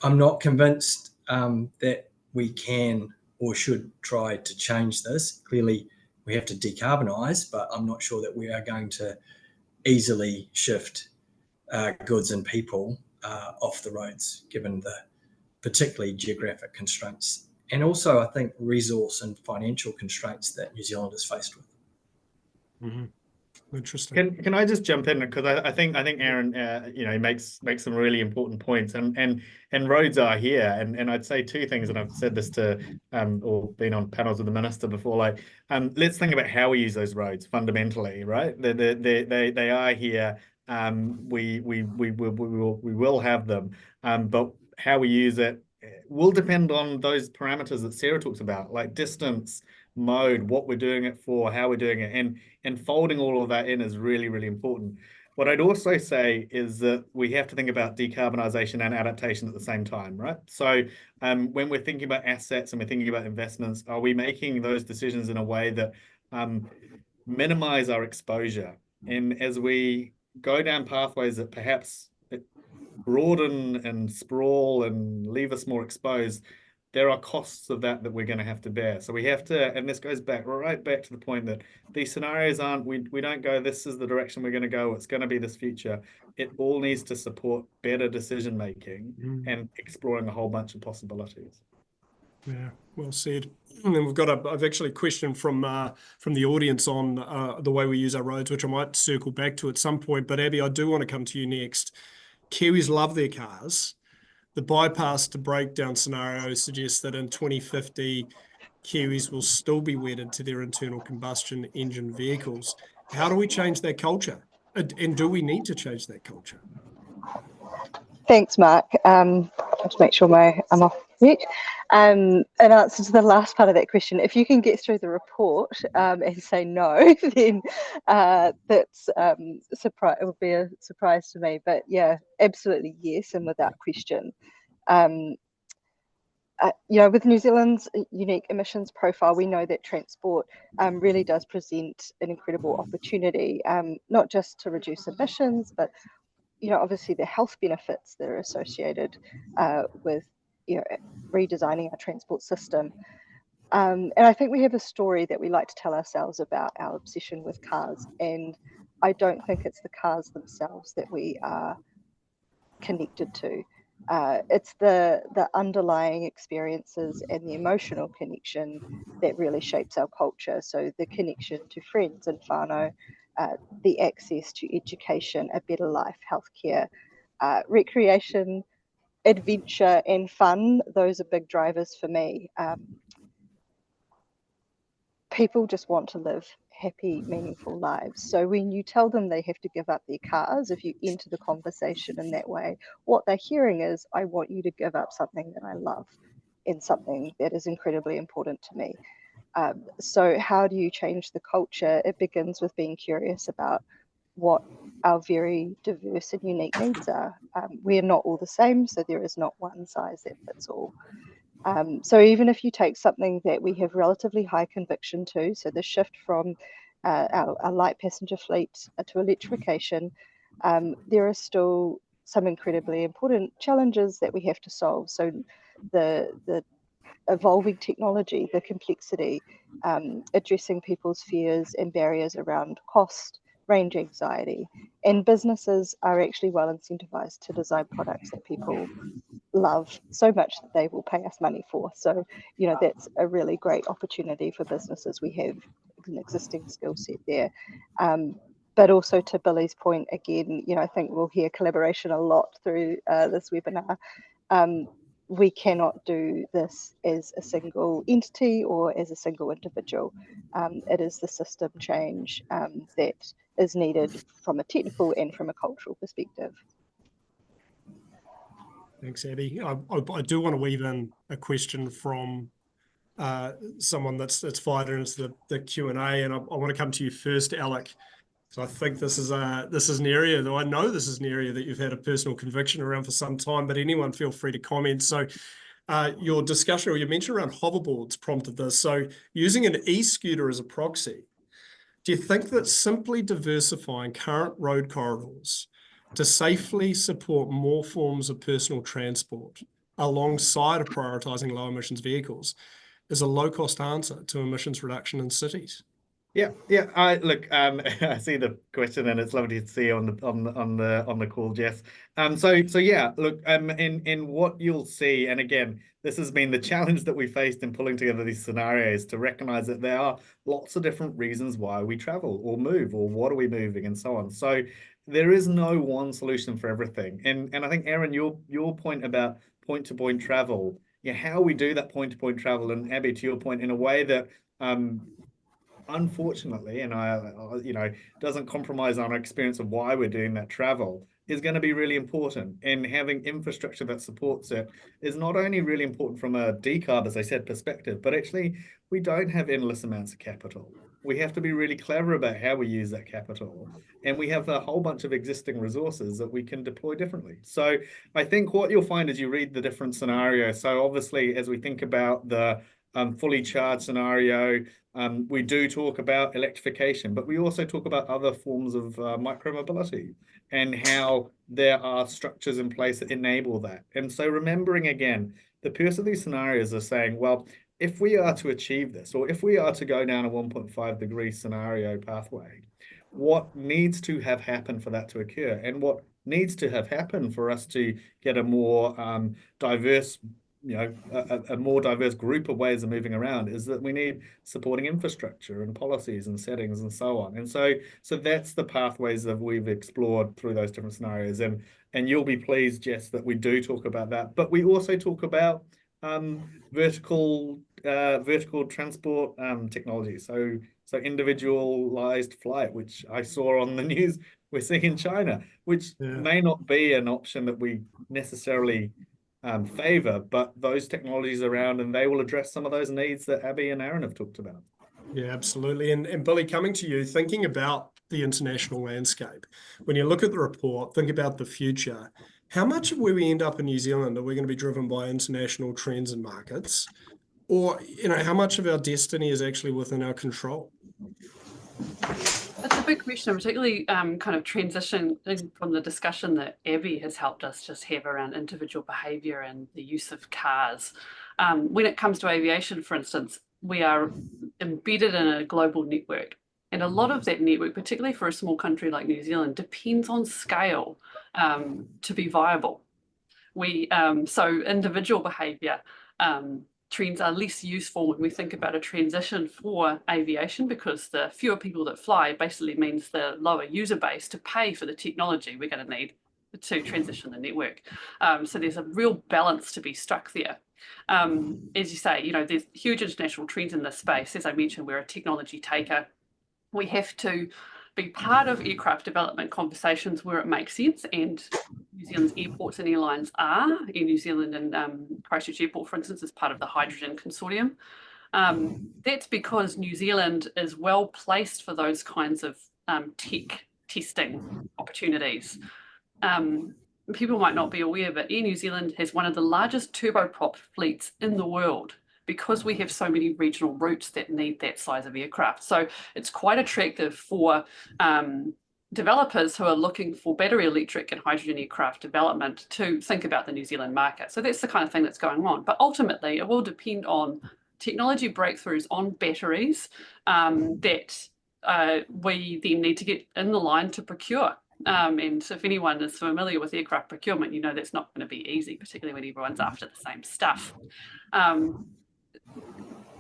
not convinced that we can or should try to change this. Clearly, we have to decarbonise, but I'm not sure that we are going to easily shift goods and people off the roads, given the particularly geographic constraints, and also I think resource and financial constraints that New Zealand is faced with. Mm-hmm. Interesting. Can I just jump in, because I think Aaron he makes some really important points, and roads are here, and I'd say two things, and I've said this to or been on panels with the minister before, like let's think about how we use those roads fundamentally, right? They are here. We will have them, but how we use it will depend on those parameters that Sarah talks about, like distance, mode, what we're doing it for, how we're doing it, and folding all of that in is really, really important. What I'd also say is that we have to think about decarbonisation and adaptation at the same time, right? So when we're thinking about assets and we're thinking about investments, are we making those decisions in a way that minimize our exposure? And as we go down pathways that perhaps broaden and sprawl and leave us more exposed, there are costs of that we're going to have to bear. So we have to, and this goes right back to the point that these scenarios aren't, we don't go, this is the direction we're going to go, it's going to be this future. It all needs to support better decision making and exploring a whole bunch of possibilities. Yeah, well said. And then I've actually a question from the audience on the way we use our roads, which I might circle back to at some point. But Abbie, I do want to come to you next. Kiwis love their cars. The bypass to breakdown scenario suggests that in 2050, Kiwis will still be wedded to their internal combustion engine vehicles. How do we change that culture? And do we need to change that culture? Thanks, Mark. Just make sure I'm off mute. In answer to the last part of that question, if you can get through the report and say no, then that's it would be a surprise to me. But yeah, absolutely yes, and without question. With New Zealand's unique emissions profile, we know that transport really does present an incredible opportunity, not just to reduce emissions, but obviously the health benefits that are associated with redesigning our transport system. And I think we have a story that we like to tell ourselves about our obsession with cars, and I don't think it's the cars themselves that we are connected to. It's the underlying experiences and the emotional connection that really shapes our culture. So the connection to friends and whānau, the access to education, a better life, healthcare, recreation, adventure and fun, those are big drivers for me. People just want to live happy, meaningful lives. So when you tell them they have to give up their cars, if you enter the conversation in that way, what they're hearing is, I want you to give up something that I love and something that is incredibly important to me. So how do you change the culture? It begins with being curious about what our very diverse and unique needs are. We're not all the same, so there is not one size that fits all. So even if you take something that we have relatively high conviction to, so the shift from our light passenger fleet to electrification, there are still some incredibly important challenges that we have to solve. So the evolving technology, the complexity, addressing people's fears and barriers around cost, range anxiety, and businesses are actually well incentivized to design products that people love so much that they will pay us money for. So, you know, that's a really great opportunity for businesses. We have an existing skill set there. But also to Billie's point, again, you know, I think we'll hear collaboration a lot through this webinar. We cannot do this as a single entity or as a single individual. It is the system change that is needed from a technical and from a cultural perspective. Thanks, Abbie. I do want to weave in a question from someone that's fired into the Q&A, and I want to come to you first, Alec. So I think this is an area, though I know this is an area that you've had a personal conviction around for some time, but anyone feel free to comment. So your discussion or your mention around hoverboards prompted this. So using an e-scooter as a proxy, do you think that simply diversifying current road corridors to safely support more forms of personal transport alongside of prioritising low emissions vehicles is a low-cost answer to emissions reduction in cities? Yeah. I see the question, and it's lovely to see you on the call, Jess. So yeah, look, in what you'll see, and again, this has been the challenge that we faced in pulling together these scenarios, to recognize that there are lots of different reasons why we travel or move, or what are we moving, and so on. So there is no one solution for everything. And I think, Aaron, your point about point-to-point travel, yeah, how we do that point-to-point travel, and Abbie, to your point, in a way that unfortunately, and doesn't compromise on our experience of why we're doing that travel, is going to be really important. And having infrastructure that supports it is not only really important from a decarb, as I said, perspective, but actually we don't have endless amounts of capital. We have to be really clever about how we use that capital. And we have a whole bunch of existing resources that we can deploy differently. So I think what you'll find as you read the different scenarios, so obviously as we think about the fully charged scenario, we do talk about electrification, but we also talk about other forms of micromobility and how there are structures in place that enable that. And so remembering, again, the purpose of these scenarios are saying, well, if we are to achieve this, or if we are to go down a 1.5 degree scenario pathway, what needs to have happened for that to occur? And what needs to have happened for us to get a more diverse, a more diverse group of ways of moving around, is that we need supporting infrastructure and policies and settings and so on. And so that's the pathways that we've explored through those different scenarios. And you'll be pleased, Jess, that we do talk about that. But we also talk about vertical transport technology. So individualized flight, which I saw on the news we're seeing in China, which may not be an option that we necessarily favor, but those technologies are around, and they will address some of those needs that Abbie and Aaron have talked about. Yeah, absolutely. And Billie, coming to you, thinking about the international landscape, when you look at the report, think about the future, how much of where we end up in New Zealand are we going to be driven by international trends and markets? Or, how much of our destiny is actually within our control? That's a big question, particularly kind of transitioning from the discussion that Abbie has helped us just have around individual behaviour and the use of cars. When it comes to aviation, for instance, we are embedded in a global network. And a lot of that network, particularly for a small country like New Zealand, depends on scale to be viable. So individual behaviour trends are less useful when we think about a transition for aviation, because the fewer people that fly basically means the lower user base to pay for the technology we're going to need to transition the network. So there's a real balance to be struck there. As you say, there's huge international trends in this space. As I mentioned, we're a technology taker. We have to be part of aircraft development conversations where it makes sense, and New Zealand's airports and airlines are. In New Zealand and Christchurch Airport, for instance, is part of the hydrogen consortium. That's because New Zealand is well placed for those kinds of tech testing opportunities. People might not be aware, but Air New Zealand has one of the largest turboprop fleets in the world, because we have so many regional routes that need that size of aircraft. So it's quite attractive for developers who are looking for battery electric and hydrogen aircraft development to think about the New Zealand market. So that's the kind of thing that's going on. But ultimately, it will depend on technology breakthroughs on batteries that we then need to get in the line to procure. And if anyone is familiar with aircraft procurement, you know that's not going to be easy, particularly when everyone's after the same stuff.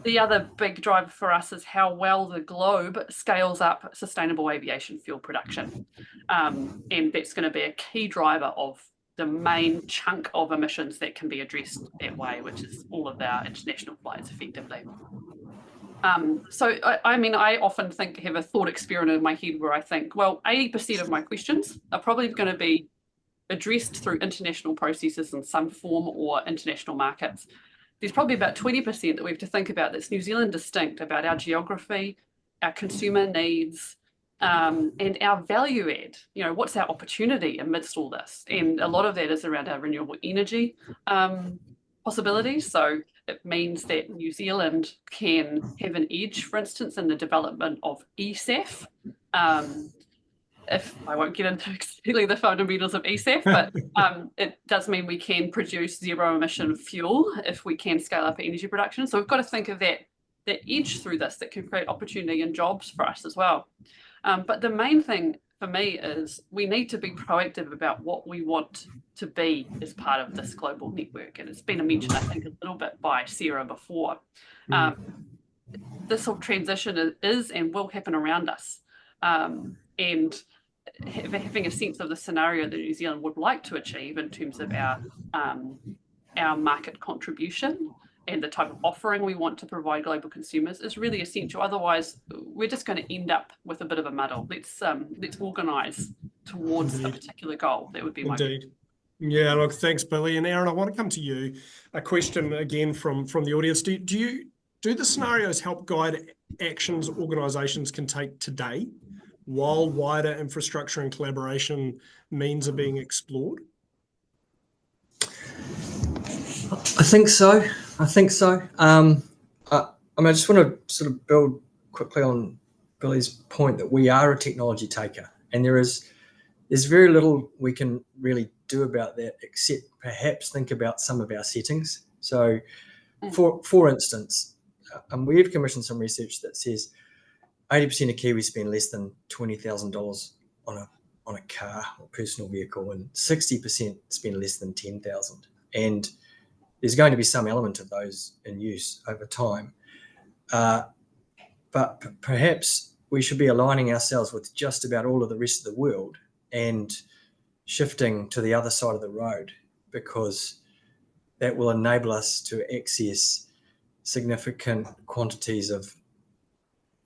The other big driver for us is how well the globe scales up sustainable aviation fuel production. And that's going to be a key driver of the main chunk of emissions that can be addressed that way, which is all of our international flights effectively. So I mean, I often have a thought experiment in my head where I think, well, 80% of my questions are probably going to be addressed through international processes in some form or international markets. There's probably about 20% that we have to think about that's New Zealand distinct, about our geography, our consumer needs, and our value add. You know, what's our opportunity amidst all this? And a lot of that is around our renewable energy possibilities. So it means that New Zealand can have an edge, for instance, in the development of eSAF. If I won't get into exactly the fundamentals of eSAF, but it does mean we can produce zero emission fuel if we can scale up energy production. So we've got to think of that edge through this that can create opportunity and jobs for us as well. But the main thing for me is we need to be proactive about what we want to be as part of this global network. And it's been mentioned, I think, a little bit by Sarah before. This whole transition is and will happen around us. And having a sense of the scenario that New Zealand would like to achieve in terms of our market contribution and the type of offering we want to provide global consumers is really essential. Otherwise, we're just going to end up with a bit of a muddle. Let's organise towards a particular goal. That would be my Indeed. Yeah, look, thanks, Billie. And Aaron, I want to come to you. A question again from the audience. Do the scenarios help guide actions organisations can take today while wider infrastructure and collaboration means are being explored? I think so. I mean, I just want to sort of build quickly on Billie's point that we are a technology taker, and there's very little we can really do about that except perhaps think about some of our settings. So, for instance, we have commissioned some research that says 80% of Kiwis spend less than $20,000 on a car or personal vehicle, and 60% spend less than $10,000. And there's going to be some element of those in use over time. But perhaps we should be aligning ourselves with just about all of the rest of the world and shifting to the other side of the road, because that will enable us to access significant quantities of,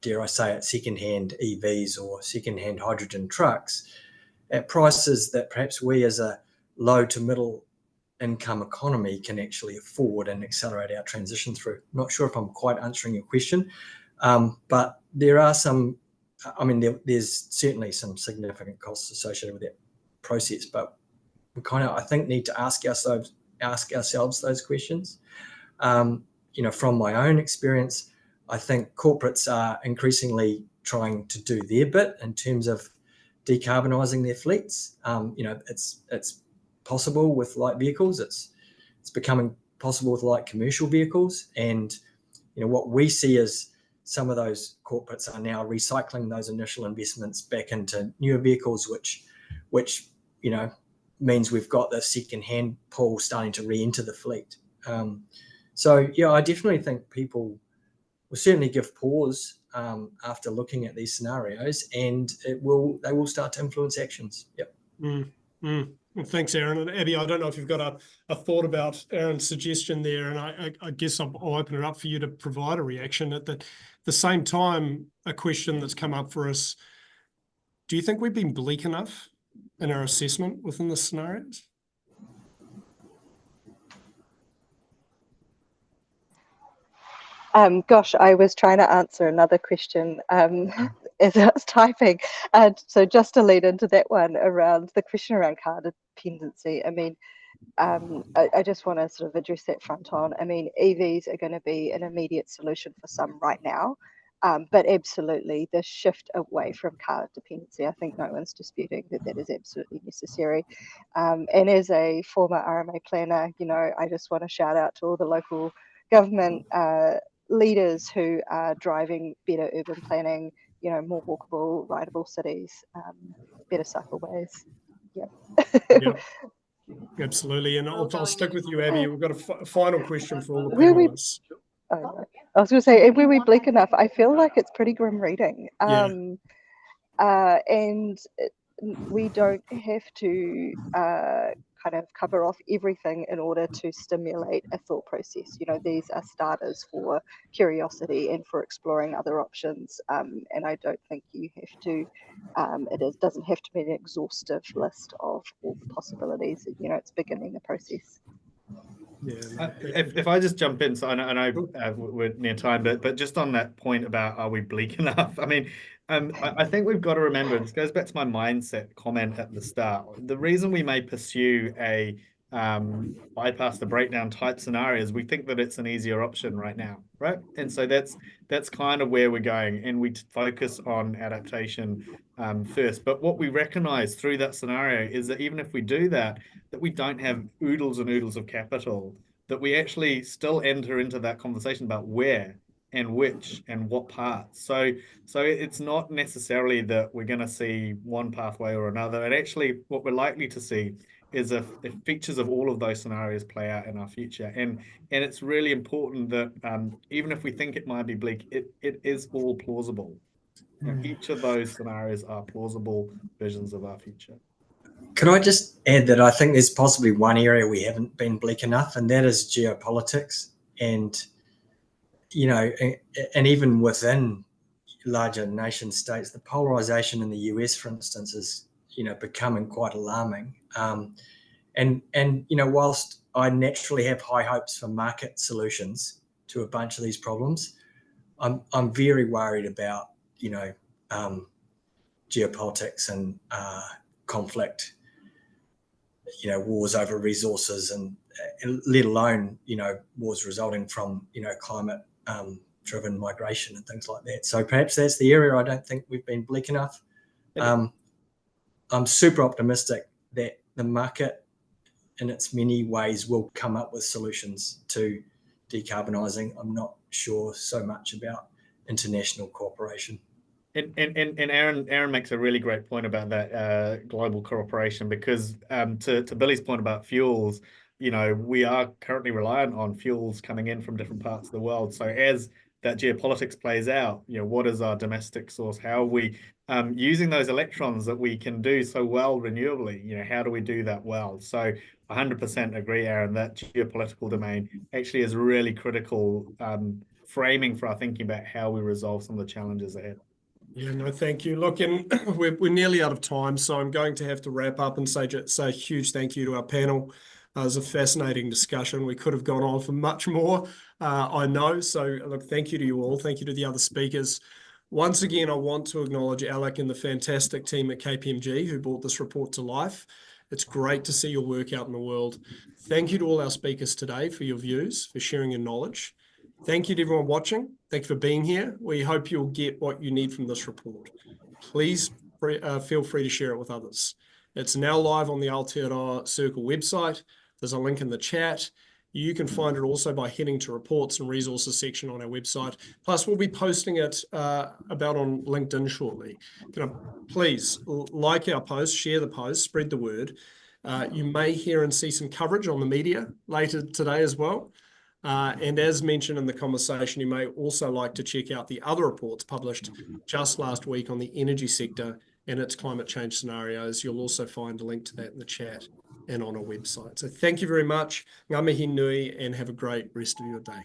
dare I say it, second-hand EVs or second-hand hydrogen trucks at prices that perhaps we as a low to middle income economy can actually afford and accelerate our transition through. Not sure if I'm quite answering your question, but there are some, I mean, there's certainly some significant costs associated with that process, but we kind of, I think, need to ask ourselves those questions. You know, from my own experience, I think corporates are increasingly trying to do their bit in terms of decarbonising their fleets. You know, it's possible with light vehicles. It's becoming possible with light commercial vehicles. And, you know, what we see is some of those corporates are now recycling those initial investments back into newer vehicles, which you know, means we've got the second-hand pool starting to re-enter the fleet. So, yeah, I definitely think people will certainly give pause after looking at these scenarios, and they will start to influence actions. Yep. Well, thanks, Aaron. And Abbie, I don't know if you've got a thought about Aaron's suggestion there, and I guess I'll open it up for you to provide a reaction. At the same time, a question that's come up for us: do you think we've been bleak enough in our assessment within the scenarios? Gosh, I was trying to answer another question as I was typing. So just to lead into that one around the question around car dependency, I mean, I just want to sort of address that front on. I mean, EVs are going to be an immediate solution for some right now, but absolutely the shift away from car dependency, I think no one's disputing that is absolutely necessary. And as a former RMA planner, you know, I just want to shout out to all the local government leaders who are driving better urban planning more walkable, rideable cities, better cycleways. Yeah. Yeah, absolutely. And I'll stick with you, Abbie. We've got a final question for all the Were we- panelists. Oh, no. I was going to say, were we bleak enough? I feel like it's pretty grim reading. Yeah. And we don't have to kind of cover off everything in order to stimulate a thought process. These are starters for curiosity and for exploring other options. And I don't think you have to, doesn't have to be an exhaustive list of all the possibilities. It's beginning the process. Yeah. If I just jump in, so I know we're near time, but just on that point about are we bleak enough? I mean, I think we've got to remember, this goes back to my mindset comment at the start. The reason we may pursue a bypass the breakdown type scenarios, we think that it's an easier option right now, right? And so that's kind of where we're going, and we focus on adaptation first. But what we recognize through that scenario is that even if we do that we don't have oodles and oodles of capital, that we actually still enter into that conversation about where and which and what parts. So it's not necessarily that we're going to see one pathway or another. And actually what we're likely to see is if features of all of those scenarios play out in our future. And it's really important that even if we think it might be bleak, it is all plausible. Each of those scenarios are plausible visions of our future. Could I just add that I think there's possibly one area we haven't been bleak enough, and that is geopolitics. And, and even within larger nation states, the polarization in the US, for instance, is, becoming quite alarming. And whilst I naturally have high hopes for market solutions to a bunch of these problems, I'm very worried about, geopolitics and conflict, wars over resources and let alone, wars resulting from, climate driven migration and things like that. So perhaps that's the area I don't think we've been bleak enough. I'm super optimistic that the market in its many ways will come up with solutions to decarbonising. I'm not sure so much about international cooperation. And Aaron makes a really great point about that global cooperation, because to Billy's point about fuels, we are currently reliant on fuels coming in from different parts of the world. So as that geopolitics plays out, what is our domestic source? How are we using those electrons that we can do so well renewably? How do we do that well? So 100% agree, Aaron, that geopolitical domain actually is really critical framing for our thinking about how we resolve some of the challenges ahead. Yeah, no, thank you. Look, and we're nearly out of time, so I'm going to have to wrap up and say a huge thank you to our panel. It was a fascinating discussion. We could have gone on for much more, I know. So, look, thank you to you all. Thank you to the other speakers. Once again, I want to acknowledge Alec and the fantastic team at KPMG who brought this report to life. It's great to see your work out in the world. Thank you to all our speakers today for your views, for sharing your knowledge. Thank you to everyone watching. Thank you for being here. We hope you'll get what you need from this report. Please feel free to share it with others. It's now live on the Aotearoa Circle website. There's a link in the chat. You can find it also by heading to reports and resources section on our website. Plus, we'll be posting it about on LinkedIn shortly. Please like our post, share the post, spread the word. You may hear and see some coverage on the media later today as well. And as mentioned in the conversation, you may also like to check out the other reports published just last week on the energy sector and its climate change scenarios. You'll also find a link to that in the chat and on our website. So thank you very much. Ngā mihi nui, and have a great rest of your day.